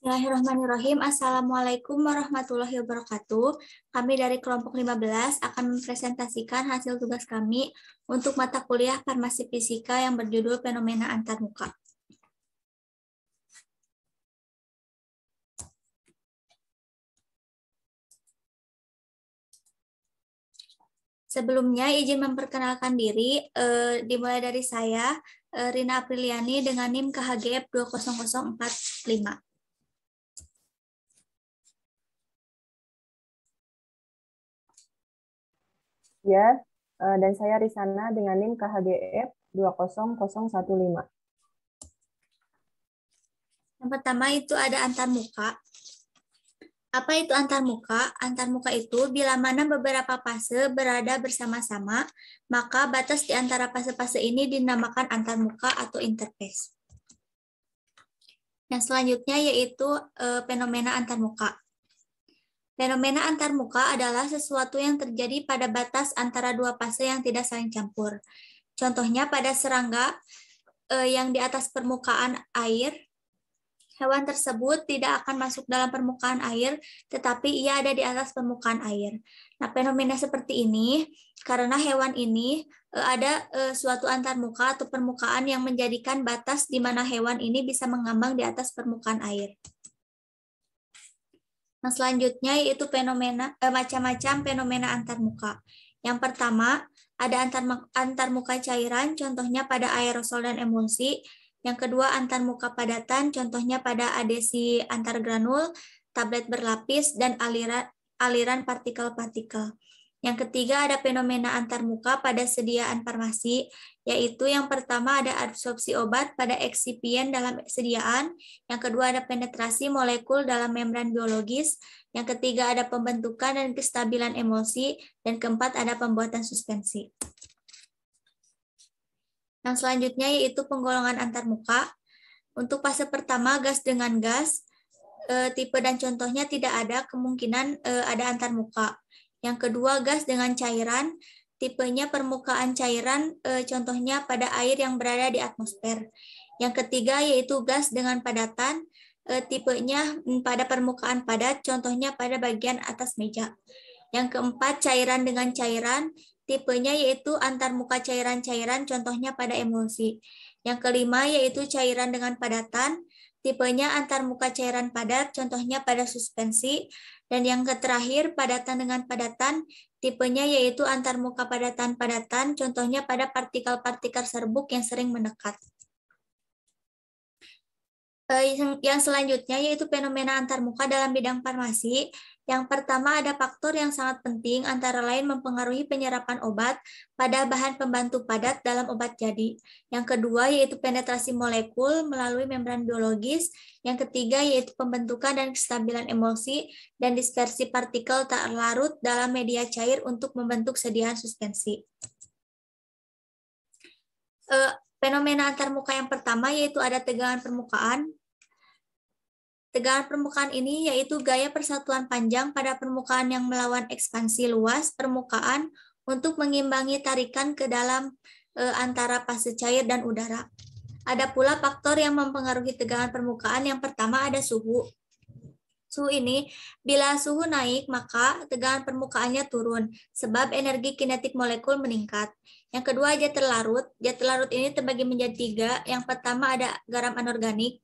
Bismillahirrahmanirrahim. Assalamualaikum warahmatullahi wabarakatuh. Kami dari kelompok 15 akan mempresentasikan hasil tugas kami untuk mata kuliah Farmasi Fisika yang berjudul Fenomena Antarmuka. Sebelumnya izin memperkenalkan diri, dimulai dari saya, Rina Apriliani dengan NIM KHGF 20045. Ya, dan saya Risana dengan NIM KHGF 20015. Yang pertama itu ada antarmuka. Apa itu antarmuka? Antarmuka itu bila mana beberapa fase berada bersama-sama, maka batas di antara fase-fase ini dinamakan antarmuka atau interface. Yang selanjutnya yaitu fenomena antarmuka. Fenomena antarmuka adalah sesuatu yang terjadi pada batas antara dua fase yang tidak saling campur. Contohnya pada serangga yang di atas permukaan air, hewan tersebut tidak akan masuk dalam permukaan air, tetapi ia ada di atas permukaan air. Nah, fenomena seperti ini karena hewan ini ada suatu antarmuka atau permukaan yang menjadikan batas di mana hewan ini bisa mengambang di atas permukaan air. Nah, selanjutnya yaitu macam-macam fenomena antarmuka. Yang pertama, ada antarmuka cairan, contohnya pada aerosol dan emulsi. Yang kedua, antarmuka padatan, contohnya pada adesi antar granul, tablet berlapis, dan aliran partikel-partikel. Yang ketiga, ada fenomena antarmuka pada sediaan farmasi, yaitu yang pertama ada absorpsi obat pada eksipien dalam sediaan, yang kedua ada penetrasi molekul dalam membran biologis, yang ketiga ada pembentukan dan kestabilan emulsi, dan keempat ada pembuatan suspensi. Yang selanjutnya yaitu penggolongan antarmuka. Untuk fase pertama gas dengan gas, tipe dan contohnya tidak ada kemungkinan ada antarmuka. Yang kedua gas dengan cairan, tipenya permukaan cairan, contohnya pada air yang berada di atmosfer. Yang ketiga yaitu gas dengan padatan, tipenya pada permukaan padat, contohnya pada bagian atas meja. Yang keempat cairan dengan cairan, tipenya yaitu antarmuka cairan-cairan, contohnya pada emulsi. Yang kelima yaitu cairan dengan padatan, tipenya antarmuka cairan padat, contohnya pada suspensi. Dan yang terakhir padatan dengan padatan, tipenya yaitu antarmuka padatan-padatan, contohnya pada partikel-partikel serbuk yang sering mendekat. Yang selanjutnya yaitu fenomena antarmuka dalam bidang farmasi. Yang pertama ada faktor yang sangat penting antara lain mempengaruhi penyerapan obat pada bahan pembantu padat dalam obat jadi. Yang kedua yaitu penetrasi molekul melalui membran biologis. Yang ketiga yaitu pembentukan dan kestabilan emulsi dan dispersi partikel tak larut dalam media cair untuk membentuk sediaan suspensi. Fenomena antarmuka yang pertama yaitu ada tegangan permukaan. Tegangan permukaan ini yaitu gaya persatuan panjang pada permukaan yang melawan ekspansi luas permukaan untuk mengimbangi tarikan ke dalam antara fase cair dan udara. Ada pula faktor yang mempengaruhi tegangan permukaan. Yang pertama ada suhu. Suhu ini, bila suhu naik, maka tegangan permukaannya turun, sebab energi kinetik molekul meningkat. Yang kedua, zat terlarut. Zat terlarut ini terbagi menjadi 3. Yang pertama ada garam anorganik.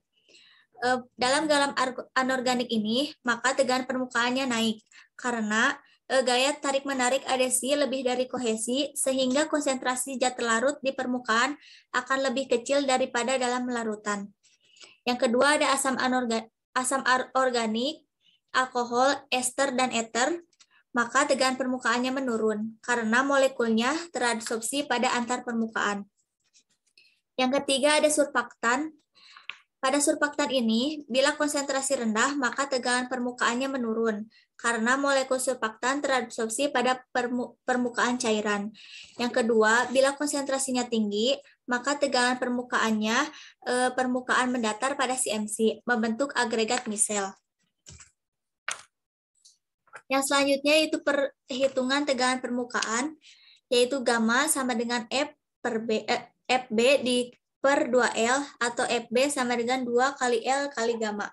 Dalam garam anorganik ini, maka tegangan permukaannya naik, karena gaya tarik-menarik adesi lebih dari kohesi, sehingga konsentrasi zat terlarut di permukaan akan lebih kecil daripada dalam larutan. Yang kedua ada asam organik, alkohol, ester, dan eter, maka tegangan permukaannya menurun karena molekulnya teradsorpsi pada antar permukaan. Yang ketiga ada surfaktan. Pada surfaktan ini, bila konsentrasi rendah, maka tegangan permukaannya menurun karena molekul surfaktan teradsorpsi pada permukaan cairan. Yang kedua, bila konsentrasinya tinggi, maka tegangan permukaannya permukaan mendatar pada CMC, membentuk agregat misel. Yang selanjutnya yaitu perhitungan tegangan permukaan, yaitu gamma sama dengan FB per 2L atau FB sama dengan 2 kali L kali gamma.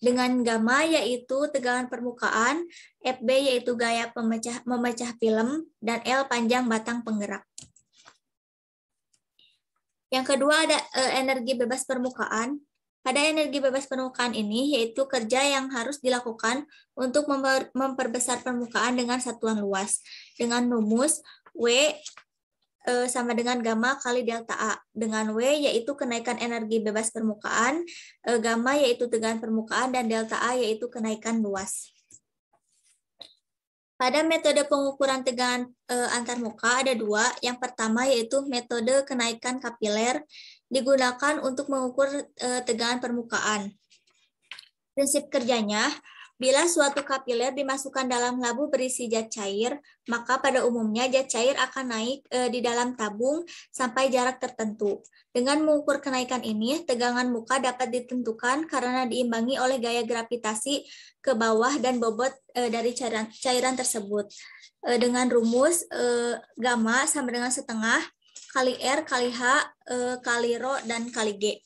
Dengan gamma yaitu tegangan permukaan, FB yaitu gaya memecah film, dan L panjang batang penggerak. Yang kedua ada energi bebas permukaan. Pada energi bebas permukaan ini yaitu kerja yang harus dilakukan untuk memperbesar permukaan dengan satuan luas. Dengan rumus W sama dengan gamma kali delta A. Dengan W yaitu kenaikan energi bebas permukaan, gamma yaitu tegangan permukaan, dan delta A yaitu kenaikan luas. Pada metode pengukuran tegangan antarmuka ada dua. Yang pertama yaitu metode kenaikan kapiler, digunakan untuk mengukur tegangan permukaan. Prinsip kerjanya, bila suatu kapiler dimasukkan dalam labu berisi zat cair, maka pada umumnya zat cair akan naik di dalam tabung sampai jarak tertentu. Dengan mengukur kenaikan ini, tegangan muka dapat ditentukan karena diimbangi oleh gaya gravitasi ke bawah dan bobot dari cairan tersebut. Dengan rumus gamma sama dengan setengah kali R kali H kali Rho dan kali G.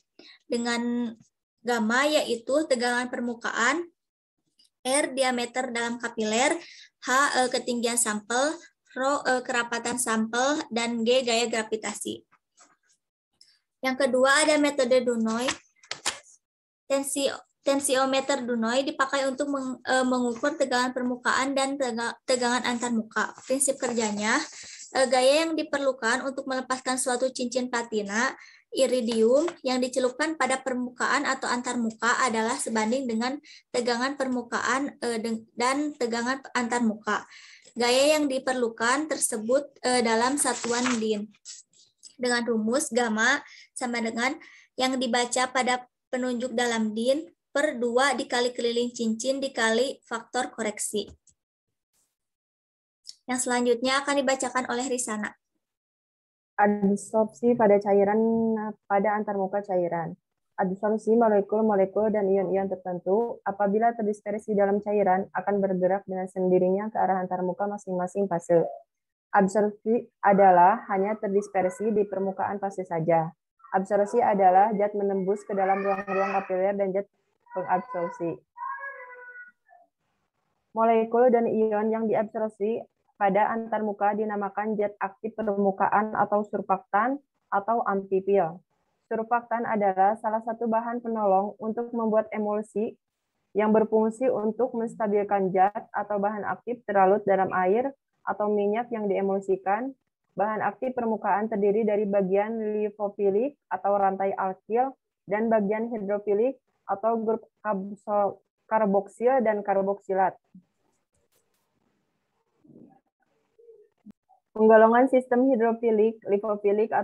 Dengan gamma yaitu tegangan permukaan, R diameter dalam kapiler, H ketinggian sampel, Rho kerapatan sampel, dan G gaya gravitasi. Yang kedua ada metode Dunoy. Tensiometer Dunoy dipakai untuk mengukur tegangan permukaan dan tegangan antarmuka. Prinsip kerjanya, gaya yang diperlukan untuk melepaskan suatu cincin platina, iridium yang dicelupkan pada permukaan atau antarmuka adalah sebanding dengan tegangan permukaan dan tegangan antarmuka. Gaya yang diperlukan tersebut dalam satuan din. Dengan rumus gamma sama dengan yang dibaca pada penunjuk dalam din per 2 dikali keliling cincin dikali faktor koreksi. Yang selanjutnya akan dibacakan oleh Risana. Adsorpsi pada cairan pada antarmuka cairan. Adsorpsi molekul-molekul dan ion-ion tertentu apabila terdispersi dalam cairan akan bergerak dengan sendirinya ke arah antarmuka masing-masing fase. Absorpsi adalah hanya terdispersi di permukaan fase saja. Absorpsi adalah zat menembus ke dalam ruang-ruang kapiler dan zat pengabsorpsi. Molekul dan ion yang diabsorpsi pada antarmuka dinamakan zat aktif permukaan atau surfaktan atau amfipil. Surfaktan adalah salah satu bahan penolong untuk membuat emulsi yang berfungsi untuk menstabilkan zat atau bahan aktif terlarut dalam air atau minyak yang diemulsikan. Bahan aktif permukaan terdiri dari bagian lipofilik atau rantai alkil dan bagian hidrofilik atau grup karboksil dan karboksilat. Penggolongan sistem hidrofilik, lipofilik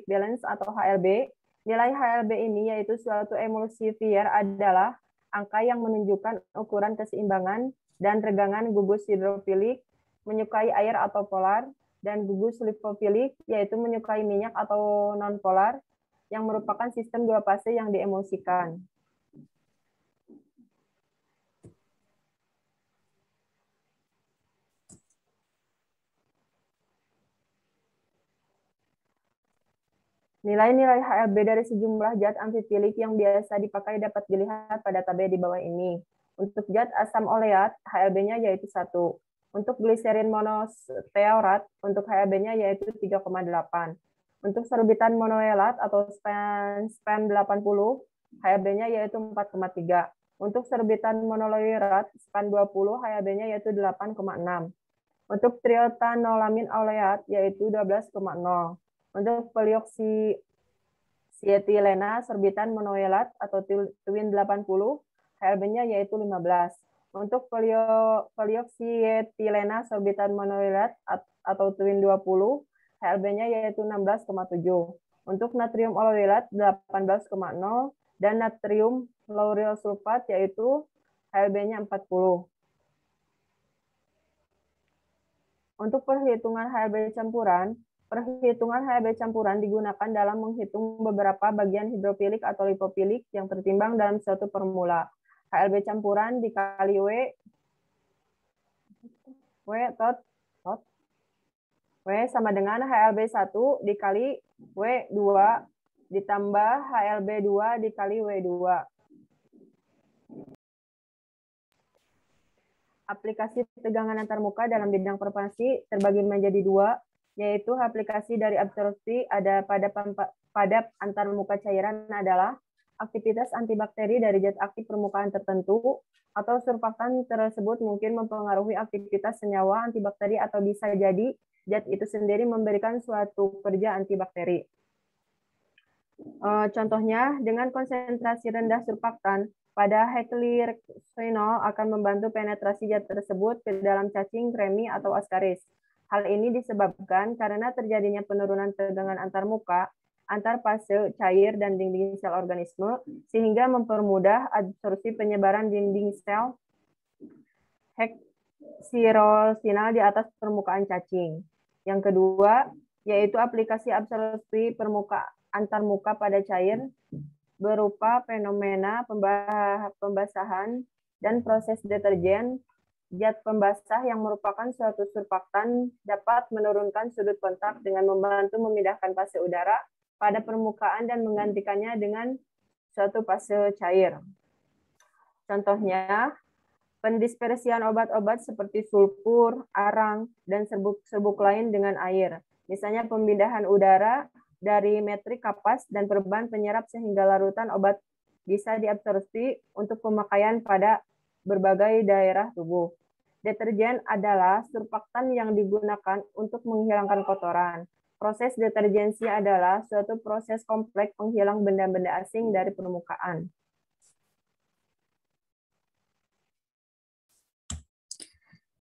balance atau HLB. Nilai HLB ini yaitu suatu emulsifier adalah angka yang menunjukkan ukuran keseimbangan dan regangan gugus hidrofilik menyukai air atau polar, dan gugus lipofilik yaitu menyukai minyak atau non-polar yang merupakan sistem dua fase yang diemulsikan. Nilai-nilai HLB dari sejumlah zat amfifilik yang biasa dipakai dapat dilihat pada tabel di bawah ini. Untuk zat asam oleat, HLB-nya yaitu 1. Untuk gliserin monostearat, untuk HLB-nya yaitu 3,8. Untuk sorbitan monoelat atau SPAN 80, HLB-nya yaitu 4,3. Untuk sorbitan monoloirat SPAN 20, HLB-nya yaitu 8,6. Untuk triotanolamin oleat yaitu 12,0. Untuk polioksietilena sorbitan monoelat atau twin 80, HLB-nya yaitu 15. Untuk polioksietilena sorbitan monoelat atau twin 20, HLB-nya yaitu 16,7. Untuk natrium oloilat 18,0 dan natrium lauryl sulfat yaitu HLB-nya 40. Untuk perhitungan HLB campuran digunakan dalam menghitung beberapa bagian hidrofilik atau lipofilik yang tertimbang dalam suatu formula. HLB campuran dikali W sama dengan HLB 1 dikali W2 ditambah HLB2 dikali W2. Aplikasi tegangan antarmuka dalam bidang farmasi terbagi menjadi dua, yaitu aplikasi dari absorpsi ada pada antarmuka cairan adalah aktivitas antibakteri dari zat aktif permukaan tertentu, atau surfaktan tersebut mungkin mempengaruhi aktivitas senyawa antibakteri atau bisa jadi zat itu sendiri memberikan suatu kerja antibakteri. Contohnya, dengan konsentrasi rendah surfaktan, pada heklireksinol akan membantu penetrasi zat tersebut ke dalam cacing, kremi, atau askaris. Hal ini disebabkan karena terjadinya penurunan tegangan antarmuka, antar fase cair dan dinding sel organisme, sehingga mempermudah absorpsi penyebaran dinding sel heksirolsinal di atas permukaan cacing. Yang kedua, yaitu aplikasi absorpsi antarmuka pada cair berupa fenomena pembasahan dan proses deterjen. Zat pembasah yang merupakan suatu surfaktan dapat menurunkan sudut kontak dengan membantu memindahkan fase udara pada permukaan dan menggantikannya dengan suatu fase cair. Contohnya, pendispersian obat-obat seperti sulfur, arang, dan serbuk lain dengan air. Misalnya pemindahan udara dari metrik kapas dan perban penyerap sehingga larutan obat bisa diabsorpsi untuk pemakaian pada berbagai daerah tubuh. Deterjen adalah surfaktan yang digunakan untuk menghilangkan kotoran. Proses deterjensi adalah suatu proses kompleks penghilang benda-benda asing dari permukaan.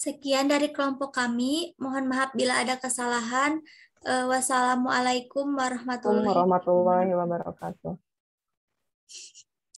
Sekian dari kelompok kami. Mohon maaf bila ada kesalahan. Wassalamualaikum warahmatullahi wabarakatuh.